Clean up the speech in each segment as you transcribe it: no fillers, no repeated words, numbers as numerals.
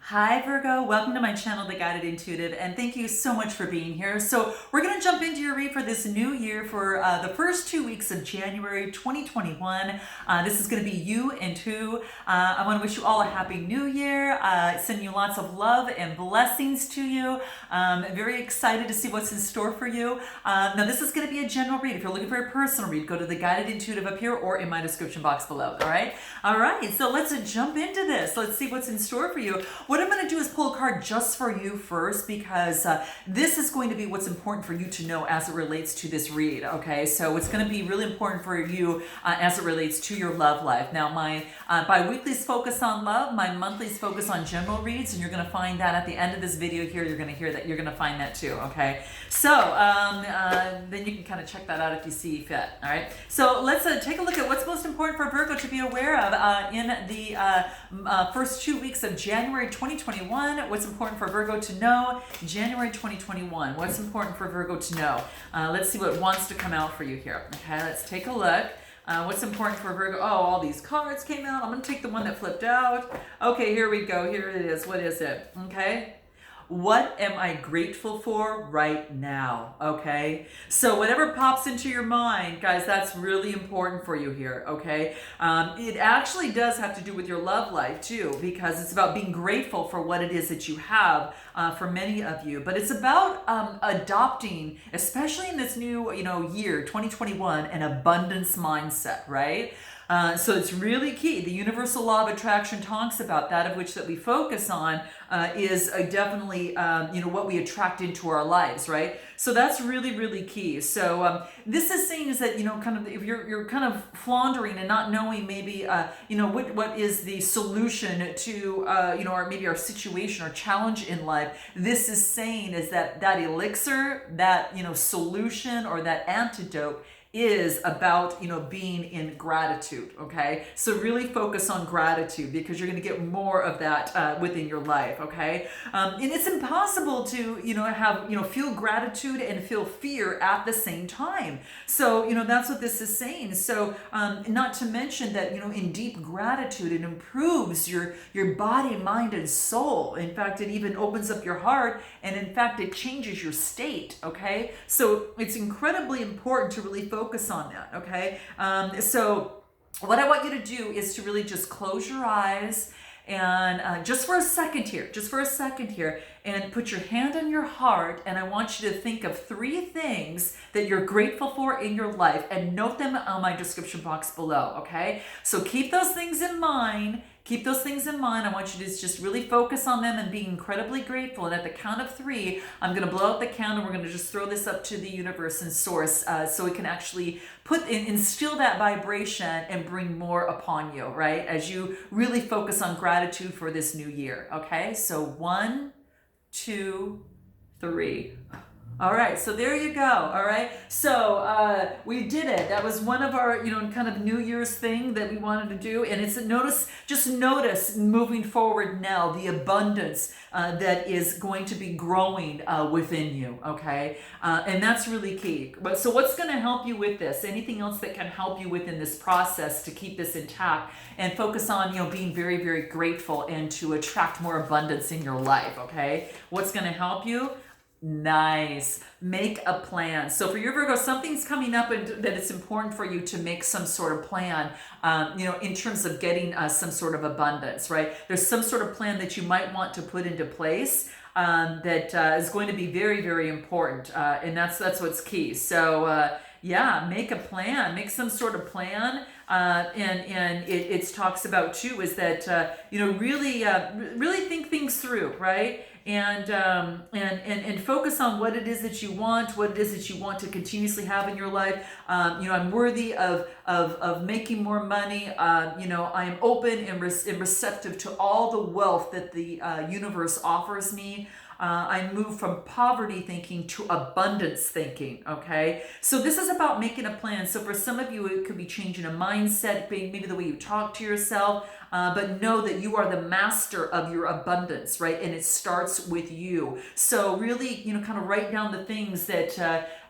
Hi Virgo, welcome to my channel, The Guided Intuitive, and thank you so much for being here. So we're going to jump into your read for this new year for the first 2 weeks of January 2021. This is going to be you and who. I want to wish you all a happy new year, send you lots of love and blessings to you. Very excited to see what's in store for you. Now this is going to be a general read. If you're looking for a personal read, go to The Guided Intuitive up here or in my description box below, all right? All right, so let's jump into this. Let's see what's in store for you. What I'm going to do is pull a card just for you first because this is going to be what's important for you to know as it relates to this read, okay? So it's going to be really important for you as it relates to your love life. Now, my bi-weeklies focus on love, my monthlies focus on general reads, and you're going to find that at the end of this video here, you're going to hear that, you're going to find that too, okay? So then you can kind of check that out if you see fit, all right? So let's take a look at what's most important for Virgo to be aware of in the first 2 weeks of January 2021. What's important for Virgo to know? January 2021. What's important for Virgo to know? Let's see what wants to come out for you here. Okay, let's take a look. What's important for Virgo? Oh, all these cards came out. I'm going to take the one that flipped out. Okay, here we go. Here it is. What is it? Okay. What am I grateful for right now? Okay, so whatever pops into your mind, guys, that's really important for you here. Okay, it actually does have to do with your love life too, because it's about being grateful for what it is that you have for many of you. But it's about adopting, especially in this new year 2021, an abundance mindset, right? So it's really key. The universal law of attraction talks about that, of which that we focus on is definitely what we attract into our lives, right? So that's really, really key. So this is saying is that kind of if you're kind of floundering and not knowing maybe what is the solution to or maybe our situation or challenge in life. This is saying is that elixir, that solution or that antidote is about being in gratitude. Okay, so really focus on gratitude because you're going to get more of that within your life. Okay, and it's impossible to have feel gratitude and feel fear at the same time. So that's what this is saying. So not to mention that in deep gratitude it improves your body, mind, and soul. In fact, it even opens up your heart, and in fact it changes your state. Okay, so it's incredibly important to really focus on that. Okay, so what I want you to do is to really just close your eyes and just for a second here, and put your hand on your heart, and I want you to think of 3 things that you're grateful for in your life and note them on my description box below. Okay, so keep those things in mind. I want you to just really focus on them and be incredibly grateful. And at the count of 3, I'm going to blow out the candle. We're going to just throw this up to the universe and source so it can actually instill that vibration and bring more upon you, right? As you really focus on gratitude for this new year. Okay, so 1, 2, 3. All right, so there you go. All right, so we did it. That was one of our, kind of New Year's thing that we wanted to do, and it's just notice moving forward now the abundance that is going to be growing within you. Okay, and that's really key. But so, what's going to help you with this? Anything else that can help you within this process to keep this intact and focus on, being very, very grateful and to attract more abundance in your life. Okay, what's going to help you? Nice. Make a plan. So for your Virgo, something's coming up and that it's important for you to make some sort of plan, in terms of getting some sort of abundance, right? There's some sort of plan that you might want to put into place that is going to be very, very important. And that's what's key. So yeah, make a plan, make some sort of plan. And it talks about too is that, really think things through, right? And focus on what it is that you want, to continuously have in your life. I'm worthy of making more money. I am open and receptive to all the wealth that the universe offers me. I move from poverty thinking to abundance thinking. Okay, so this is about making a plan. So for some of you, it could be changing a mindset, maybe the way you talk to yourself. but know that you are the master of your abundance, right? And it starts with you. So really, kind of write down the things that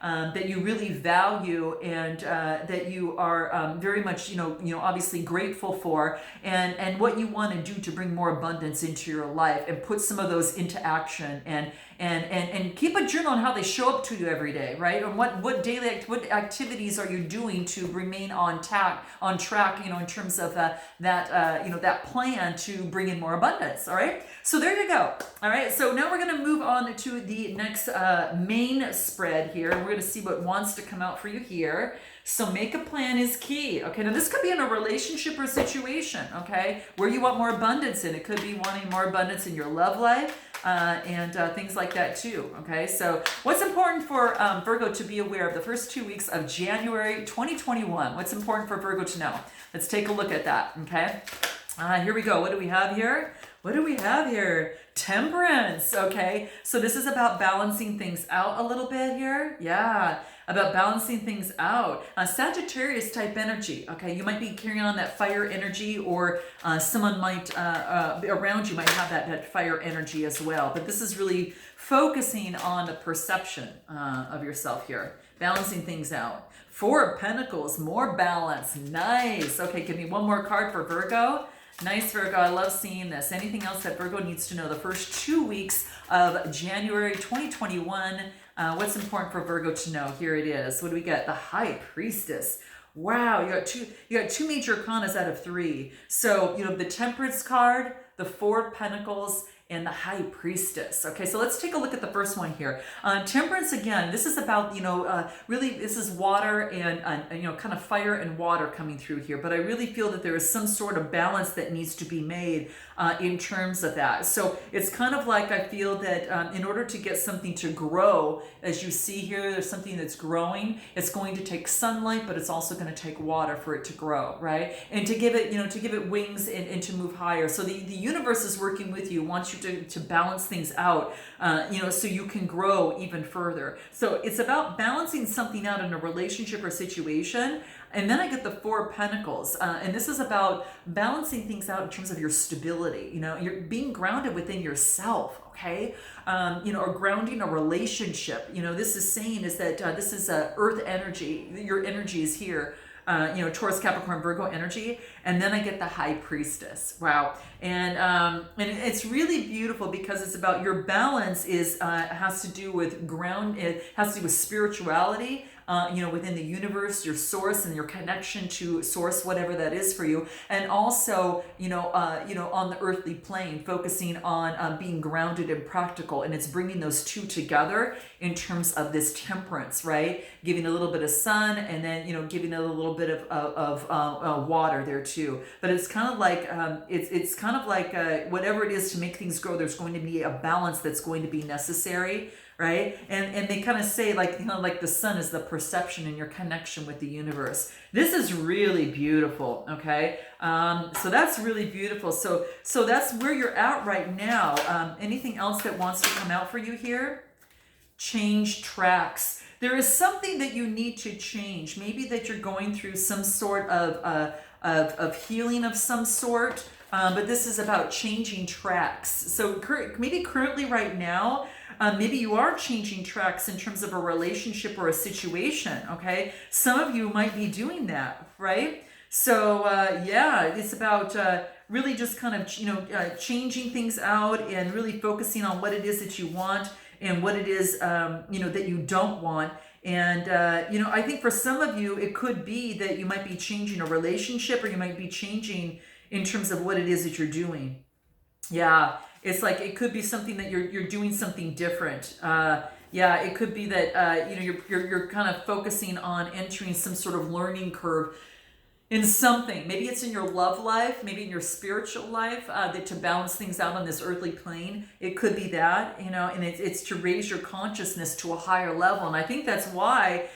that you really value and that you are very much, obviously grateful for, and what you want to do to bring more abundance into your life, and put some of those into action, and keep a journal on how they show up to you every day, right? And what daily what activities are you doing to remain on track, in terms of that plan to bring in more abundance. All right. So there you go. All right. So now we're going to move on to the next main spread here. We're going to see what wants to come out for you here. So make a plan is key. Okay, now this could be in a relationship or situation, okay, where you want more abundance in. It could be wanting more abundance in your love life and things like that too, okay? So what's important for Virgo to be aware of the first 2 weeks of January 2021? What's important for Virgo to know? Let's take a look at that, okay? Here we go. What do we have here? What do we have here? Temperance, okay? So this is about balancing things out a little bit here. Yeah, about balancing things out. Sagittarius type energy, okay? You might be carrying on that fire energy, or someone might, around you might have that fire energy as well. But this is really focusing on the perception of yourself here, balancing things out. Four of Pentacles, more balance. Nice. Okay, give me one more card for Virgo. Nice, Virgo. I love seeing this. Anything else that Virgo needs to know the first 2 weeks of January 2021? What's important for Virgo to know? Here it is. What do we get? The High Priestess. Wow, you got two major arcanas out of 3. So, the Temperance card, the Four of Pentacles, and the High Priestess. Okay, so let's take a look at the first one here. Temperance, again, this is about, really, this is water and kind of fire and water coming through here. But I really feel that there is some sort of balance that needs to be made in terms of that. So it's kind of like, I feel that in order to get something to grow, as you see here, there's something that's growing. It's going to take sunlight, but it's also going to take water for it to grow, right? And to give it wings and to move higher. So the universe is working with you, wants you to balance things out, so you can grow even further. So it's about balancing something out in a relationship or situation. And then I get the Four of Pentacles, and this is about balancing things out in terms of your stability. You're being grounded within yourself, okay? Or grounding a relationship. This is saying is that this is Earth energy. Your energy is here. Taurus, Capricorn, Virgo energy, and then I get the High Priestess. Wow, and it's really beautiful because it's about your balance has to do with ground. It has to do with spirituality. Within the universe, your source and your connection to source, whatever that is for you, and also, on the earthly plane, focusing on being grounded and practical, and it's bringing those two together in terms of this temperance, right? Giving a little bit of sun, and then giving a little bit of water there too. But it's kind of like it's kind of like whatever it is to make things grow. There's going to be a balance that's going to be necessary. Right? And they kind of say like the sun is the perception and your connection with the universe. This is really beautiful. Okay. So that's really beautiful. So that's where you're at right now. Anything else that wants to come out for you here? Change tracks. There is something that you need to change. Maybe that you're going through some sort of healing of some sort. But this is about changing tracks. So maybe currently right now, maybe you are changing tracks in terms of a relationship or a situation, okay? Some of you might be doing that, right? So, it's about really just kind of, changing things out and really focusing on what it is that you want and what it is, that you don't want. And, I think for some of you, it could be that you might be changing a relationship, or you might be changing in terms of what it is that you're doing. Yeah, it's like it could be something that you're doing something different. It could be that you're kind of focusing on entering some sort of learning curve in something. Maybe it's in your love life, maybe in your spiritual life, that to balance things out on this earthly plane. It could be that, and it's to raise your consciousness to a higher level. And I think that's why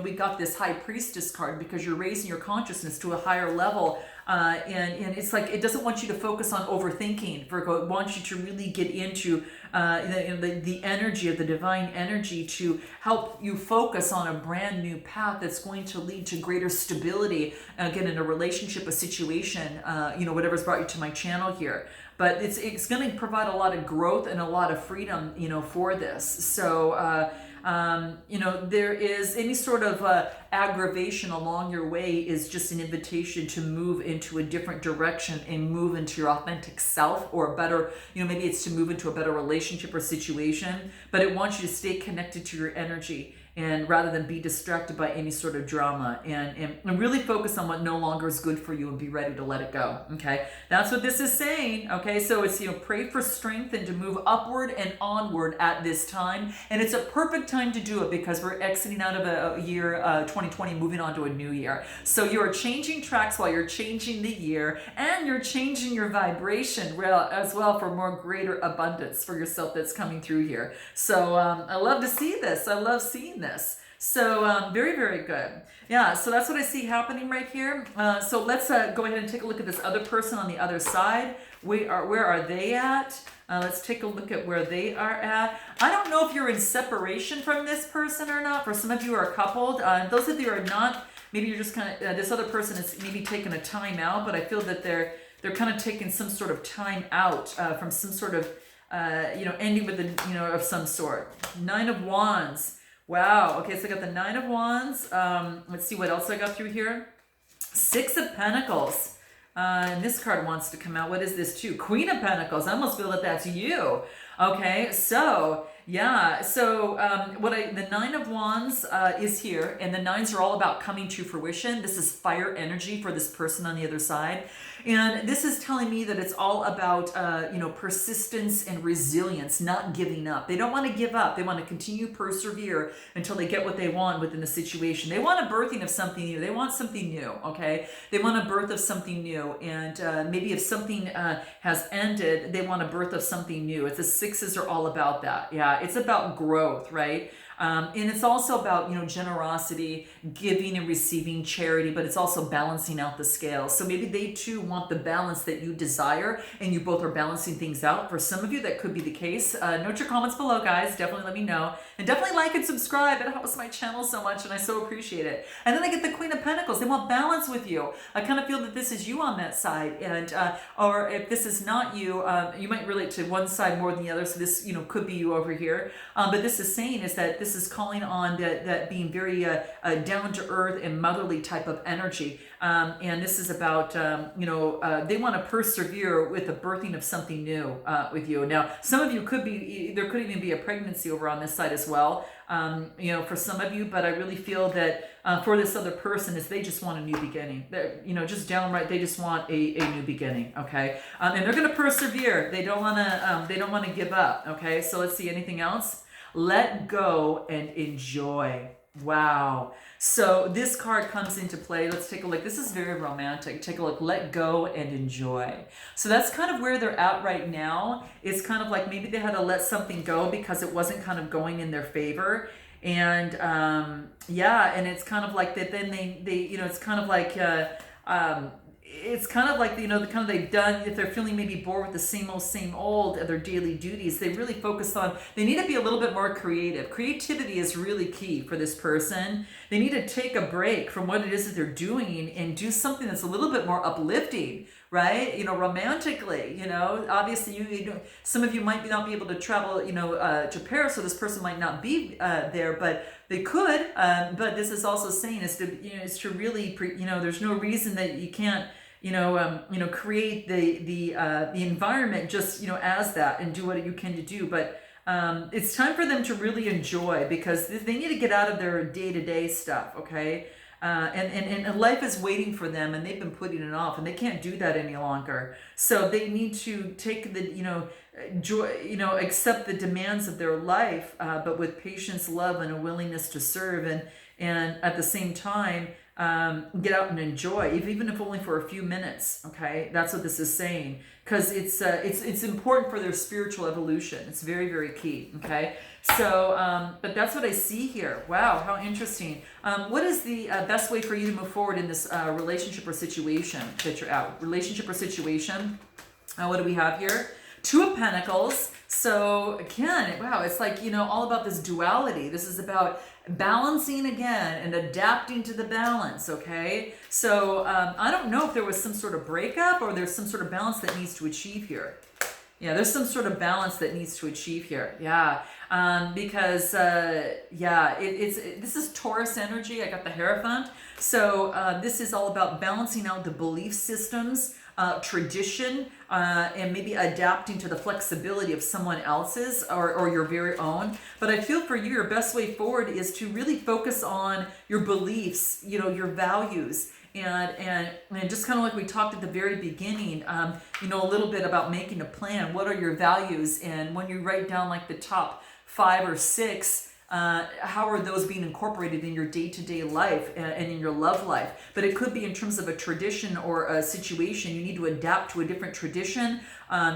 we got this High Priestess card, because you're raising your consciousness to a higher level. And it's like it doesn't want you to focus on overthinking, Virgo. It wants you to really get into the energy of the divine energy to help you focus on a brand new path that's going to lead to greater stability, again, in a relationship, a situation, whatever's brought you to my channel here. But it's going to provide a lot of growth and a lot of freedom, for this. So, there is any sort of aggravation along your way is just an invitation to move into a different direction and move into your authentic self, or a better, maybe it's to move into a better relationship or situation, but it wants you to stay connected to your energy, and rather than be distracted by any sort of drama, and really focus on what no longer is good for you and be ready to let it go. Okay, that's what this is saying. Okay, so it's, pray for strength and to move upward and onward at this time, and it's a perfect time to do it because we're exiting out of a year 2020, moving on to a new year. So you're changing tracks while you're changing the year, and you're changing your vibration as well for more greater abundance for yourself that's coming through here. So I love to see this. I love seeing this. So very, very good. Yeah, so that's what I see happening right here. So let's go ahead and take a look at this other person on the other side. Where are they at? Let's take a look at where they are at. I don't know if you're in separation from this person or not. For some of you are coupled. Those of you who are not, maybe you're just kind of, this other person is maybe taking a time out, but I feel that they're kind of taking some sort of time out from some sort of, ending with the, of some sort. 9 of Wands. Wow. Okay, so I got the 9 of Wands. Let's see what else I got through here. 6 of Pentacles. And this card wants to come out. What is this too? Queen of Pentacles. I almost feel that that's you. Okay, so yeah. So the 9 of Wands is here, and the 9s are all about coming to fruition. This is fire energy for this person on the other side. And this is telling me that it's all about, persistence and resilience, not giving up. They don't want to give up. They want to continue persevere until they get what they want within the situation. They want a birthing of something new. They want something new, okay? They want a birth of something new. And maybe if something has ended, they want a birth of something new. It's the 6s are all about that. Yeah, it's about growth, right? And it's also about, generosity, giving and receiving, charity, but it's also balancing out the scales. So maybe they too want the balance that you desire, and you both are balancing things out. For some of you, that could be the case. Note your comments below, guys. Definitely let me know. And definitely like and subscribe. It helps my channel so much, and I so appreciate it. And then I get the Queen of Pentacles. They want balance with you. I kind of feel that this is you on that side. And or if this is not you, you might relate to one side more than the other. So this, could be you over here. But this is saying is that this is calling on that being very down to earth and motherly type of energy. And this is about, they want to persevere with the birthing of something new with you. Now, some of you there could even be a pregnancy over on this side as well, for some of you, but I really feel that for this other person is they just want a new beginning. They're, just downright, they just want a new beginning, okay? And they're going to persevere. They don't want to give up, okay? So let's see, anything else? Let go and enjoy. Wow. So this card comes into play. Let's take a look. This is very romantic. Take a look. Let go and enjoy. So that's kind of where they're at right now. It's kind of like maybe they had to let something go because it wasn't kind of going in their favor. And and it's kind of like that. Then they it's kind of like it's kind of like, they've done, if they're feeling maybe bored with the same old of their daily duties, they really focus on, they need to be a little bit more creative. Creativity is really key for this person. They need to take a break from what it is that they're doing and do something that's a little bit more uplifting, right? Romantically, obviously some of you might not be able to travel, to Paris, so this person might not be there, but they could. But this is also saying is to really, there's no reason that you can't, create the environment just, as that and do what you can to do. But it's time for them to really enjoy, because they need to get out of their day-to-day stuff, okay? And life is waiting for them, and they've been putting it off, and they can't do that any longer. So they need to take the, joy, accept the demands of their life, but with patience, love, and a willingness to serve. And at the same time, get out and enjoy, even if only for a few minutes. Okay, that's what this is saying, because it's important for their spiritual evolution. It's very, very key. Okay, so but that's what I see here. Wow, how interesting. What is the best way for you to move forward in this relationship or situation that you're at? Relationship or situation. What do we have here? Two of Pentacles. So again, wow, it's like, all about this duality. This is about balancing again and adapting to the balance, okay? So I don't know if there was some sort of breakup or there's some sort of balance that needs to achieve here. Yeah, there's some sort of balance that needs to achieve here. Yeah, because this is Taurus energy. I got the Hierophant. So this is all about balancing out the belief systems, tradition, and maybe adapting to the flexibility of someone else's or your very own. But I feel for you, your best way forward is to really focus on your beliefs, your values. And just kind of like we talked at the very beginning, a little bit about making a plan. What are your values? And when you write down like the top 5 or 6, how are those being incorporated in your day-to-day life and in your love life? But it could be in terms of a tradition or a situation. You need to adapt to a different tradition,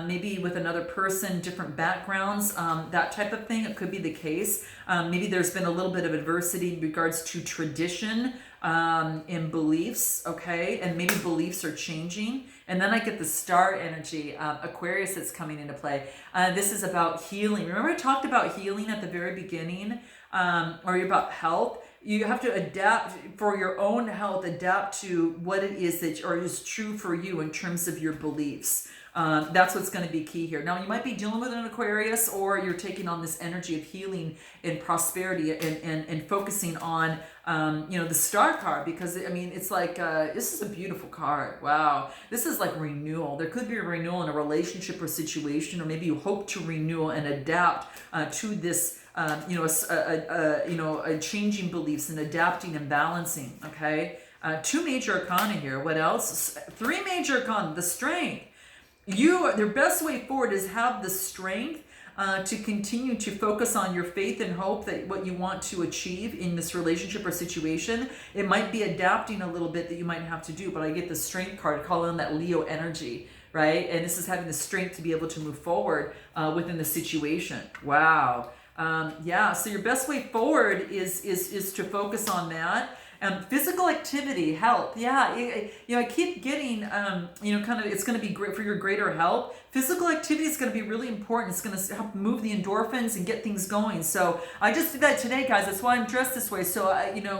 maybe with another person, different backgrounds, that type of thing. It could be the case. Maybe there's been a little bit of adversity in regards to tradition in beliefs, okay? And maybe beliefs are changing. And then I get the star energy, Aquarius, that's coming into play. This is about healing. Remember I talked about healing at the very beginning, or about health? You have to adapt for your own health, adapt to what it is that is true for you in terms of your beliefs. That's what's going to be key here. Now, you might be dealing with an Aquarius, or you're taking on this energy of healing and prosperity and focusing on, the star card, because it's like, this is a beautiful card. Wow. This is like renewal. There could be a renewal in a relationship or situation, or maybe you hope to renew and adapt to this, changing beliefs and adapting and balancing. Okay. 2 major arcana here. What else? 3 major arcana, the strength. Their best way forward is have the strength to continue to focus on your faith and hope that what you want to achieve in this relationship or situation. It might be adapting a little bit that you might have to do, but I get the strength card, calling on that Leo energy, right? And this is having the strength to be able to move forward within the situation. Wow. So your best way forward is to focus on that. Physical activity, health. I keep getting, it's going to be great for your greater health. Physical activity is going to be really important. It's going to help move the endorphins and get things going. So I just did that today, guys. That's why I'm dressed this way. So,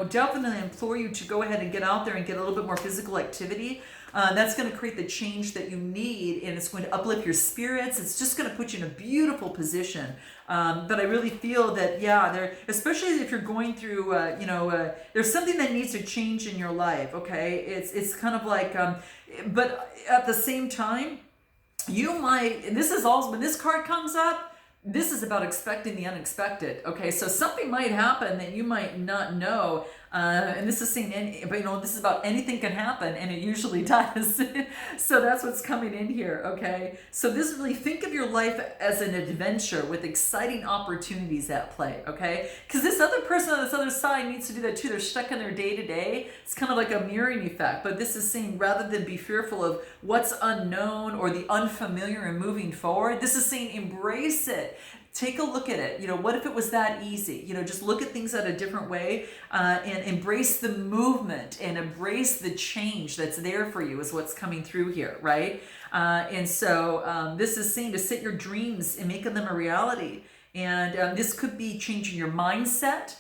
definitely implore you to go ahead and get out there and get a little bit more physical activity. That's going to create the change that you need, and it's going to uplift your spirits. It's just going to put you in a beautiful position. But I really feel that, especially if you're going through, there's something that needs to change in your life, okay? It's kind of like, but at the same time, you might, and this is also, when this card comes up, this is about expecting the unexpected. Okay, so something might happen that you might not know, and this is saying, but this is about anything can happen, and it usually does. So that's what's coming in here. Okay, so this is really, think of your life as an adventure with exciting opportunities at play. Okay, because this other person on this other side needs to do that too. They're stuck in their day to day. It's kind of like a mirroring effect. But this is saying, rather than be fearful of what's unknown or the unfamiliar and moving forward, this is saying embrace it. Take a look at it. What if it was that easy? Just look at things at a different way and embrace the movement and embrace the change that's there for you is what's coming through here, right? And so this is saying to set your dreams and making them a reality. And this could be changing your mindset,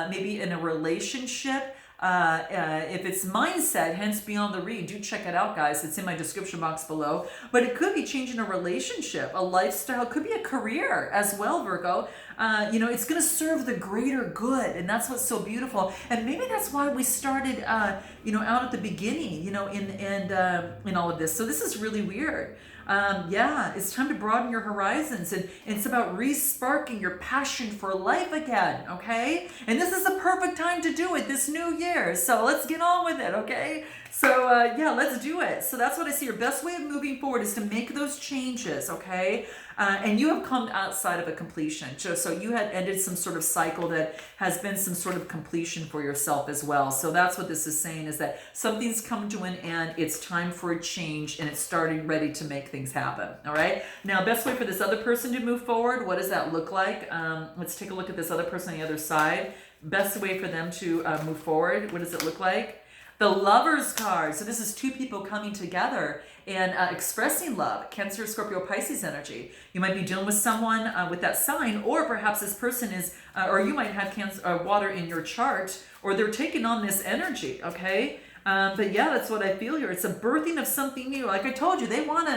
maybe in a relationship. If it's mindset, hence Beyond the Read, do check it out, guys. It's in my description box below. But it could be changing a relationship, a lifestyle, it could be a career as well, Virgo. It's going to serve the greater good, and that's what's so beautiful. And maybe that's why we started, out at the beginning, in all of this. So this is really weird. It's time to broaden your horizons, and it's about re-sparking your passion for life again, okay? And this is the perfect time to do it, this new year. So let's get on with it, okay? So let's do it. So that's what I see. Your best way of moving forward is to make those changes, okay? And you have come outside of a completion. So you had ended some sort of cycle that has been some sort of completion for yourself as well. So that's what this is saying, is that something's come to an end. It's time for a change, and it's starting ready to make things happen. All right. Now, best way for this other person to move forward. What does that look like? Let's take a look at this other person on the other side. Best way for them to move forward. What does it look like? The Lovers card. So this is two people coming together and expressing love. Cancer, Scorpio, Pisces energy. You might be dealing with someone with that sign, or perhaps this person is, or you might have Cancer, water in your chart, or they're taking on this energy. Okay, but yeah, that's what I feel here. It's a birthing of something new. Like I told you, they don't want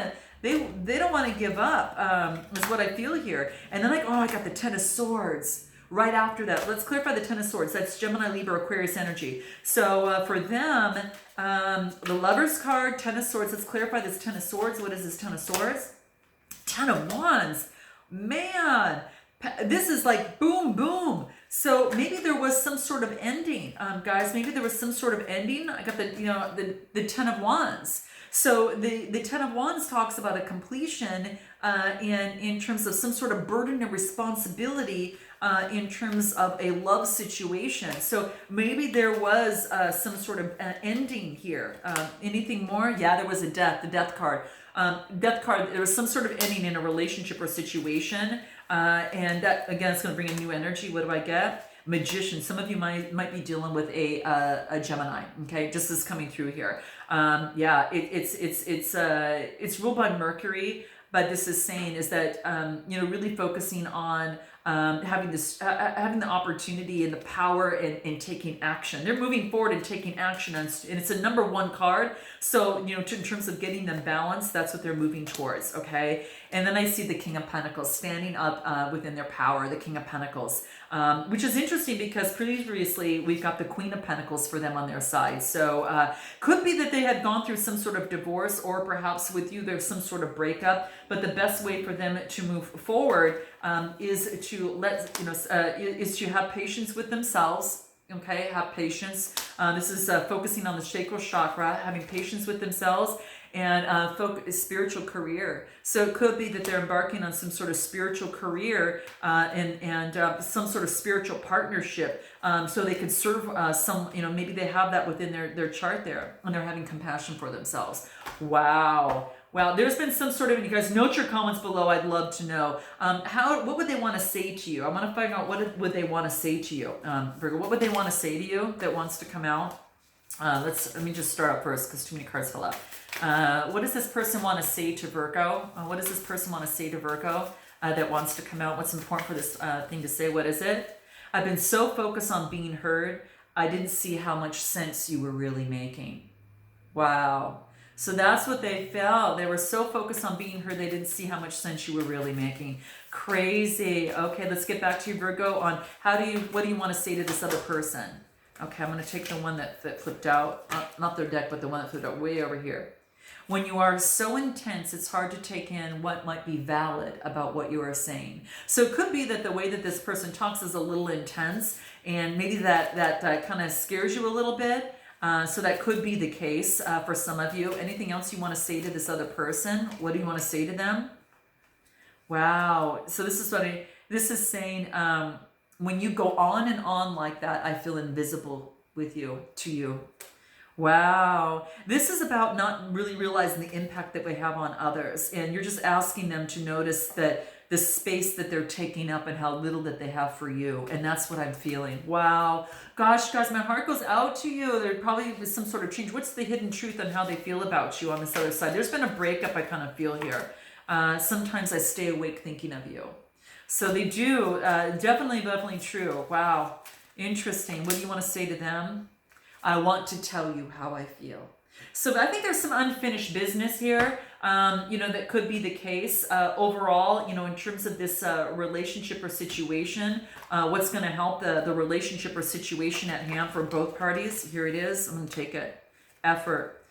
to give up. Is what I feel here. And then I got the Ten of Swords. Right after that, let's clarify the Ten of Swords. That's Gemini, Libra, Aquarius energy. So for them, the Lovers card, Ten of Swords. Let's clarify this Ten of Swords. What is this Ten of Swords? Ten of Wands. Man, this is like boom, boom. So maybe there was some sort of ending, guys. Maybe there was some sort of ending. I got the Ten of Wands. So the Ten of Wands talks about a completion in terms of some sort of burden and responsibility in terms of a love situation. So maybe there was some sort of ending here. Anything more? Yeah, there was a death, the death card. Death card, there was some sort of ending in a relationship or situation. And that, again, it's going to bring a new energy. What do I get? Magician. Some of you might be dealing with a Gemini. Okay, just this coming through here. Yeah, it's ruled by Mercury, but this is saying is that really focusing on having the opportunity and the power and taking action. They're moving forward and taking action, and it's a number one card. So in terms of getting them balanced, that's what they're moving towards. Okay, and then I see the King of Pentacles standing up within their power. The King of Pentacles, which is interesting because previously we've got the Queen of Pentacles for them on their side. So could be that they had gone through some sort of divorce, or perhaps with you there's some sort of breakup. But the best way for them to move forward is to have patience with themselves. Okay, have patience. This is focusing on the sacral chakra, having patience with themselves, and spiritual career. So it could be that they're embarking on some sort of spiritual career and some sort of spiritual partnership, so they could serve maybe they have that within their chart there, and they're having compassion for themselves. Wow. Wow, there's been some sort of, you guys note your comments below. I'd love to know. What would they want to say to you? I want to find out what would they want to say to you, Virgo. What would they want to say to you that wants to come out? Let me just start out first because too many cards fell out. What does this person want to say to Virgo? What does this person want to say to Virgo that wants to come out? What's important for this thing to say? What is it? I've been so focused on being heard, I didn't see how much sense you were really making. Wow. So that's what they felt. They were so focused on being heard, they didn't see how much sense you were really making. Crazy. Okay, let's get back to you, Virgo, on what do you want to say to this other person? Okay, I'm going to take the one that flipped out, not their deck, but the one that flipped out way over here. When you are so intense, it's hard to take in what might be valid about what you are saying. So it could be that the way that this person talks is a little intense, and maybe that kind of scares you a little bit. So that could be the case for some of you. Anything else you want to say to this other person? What do you want to say to them? Wow. So this is saying, when you go on and on like that, I feel invisible to you. Wow. This is about not really realizing the impact that we have on others. And you're just asking them to notice that the space that they're taking up and how little that they have for you. And that's what I'm feeling. Wow. Gosh, guys, my heart goes out to you. There probably was some sort of change. What's the hidden truth on how they feel about you on this other side? There's been a breakup, I kind of feel here. Sometimes I stay awake thinking of you. So they do. Definitely true. Wow. Interesting. What do you want to say to them? I want to tell you how I feel. So I think there's some unfinished business here, that could be the case. Overall, in terms of this relationship or situation, what's going to help the relationship or situation at hand for both parties? Here it is. I'm going to take it. Effort.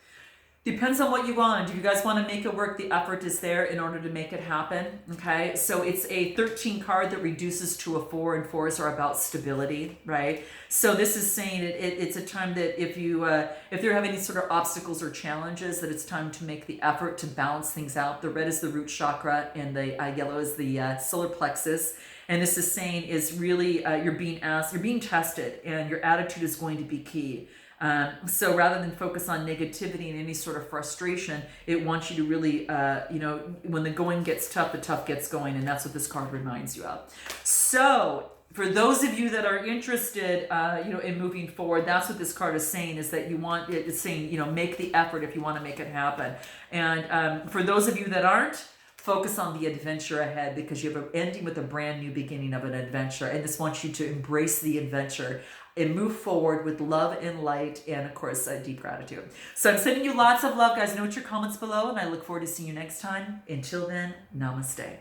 Depends on what you want. If you guys want to make it work, the effort is there in order to make it happen. Okay, so it's a 13 card that reduces to a 4, and 4s are about stability, right? So this is saying it's a time that if there have any sort of obstacles or challenges, that it's time to make the effort to balance things out. The red is the root chakra, and the yellow is the solar plexus. And this is saying is really you're being asked, you're being tested, and your attitude is going to be key. So rather than focus on negativity and any sort of frustration, it wants you to really, when the going gets tough, the tough gets going, and that's what this card reminds you of. So for those of you that are interested, in moving forward, that's what this card is saying, is that it's saying, make the effort if you want to make it happen. And for those of you that aren't, focus on the adventure ahead, because you have an ending with a brand new beginning of an adventure. And this wants you to embrace the adventure and move forward with love and light, and of course, deep gratitude. So I'm sending you lots of love, guys. Note your comments below, and I look forward to seeing you next time. Until then, namaste.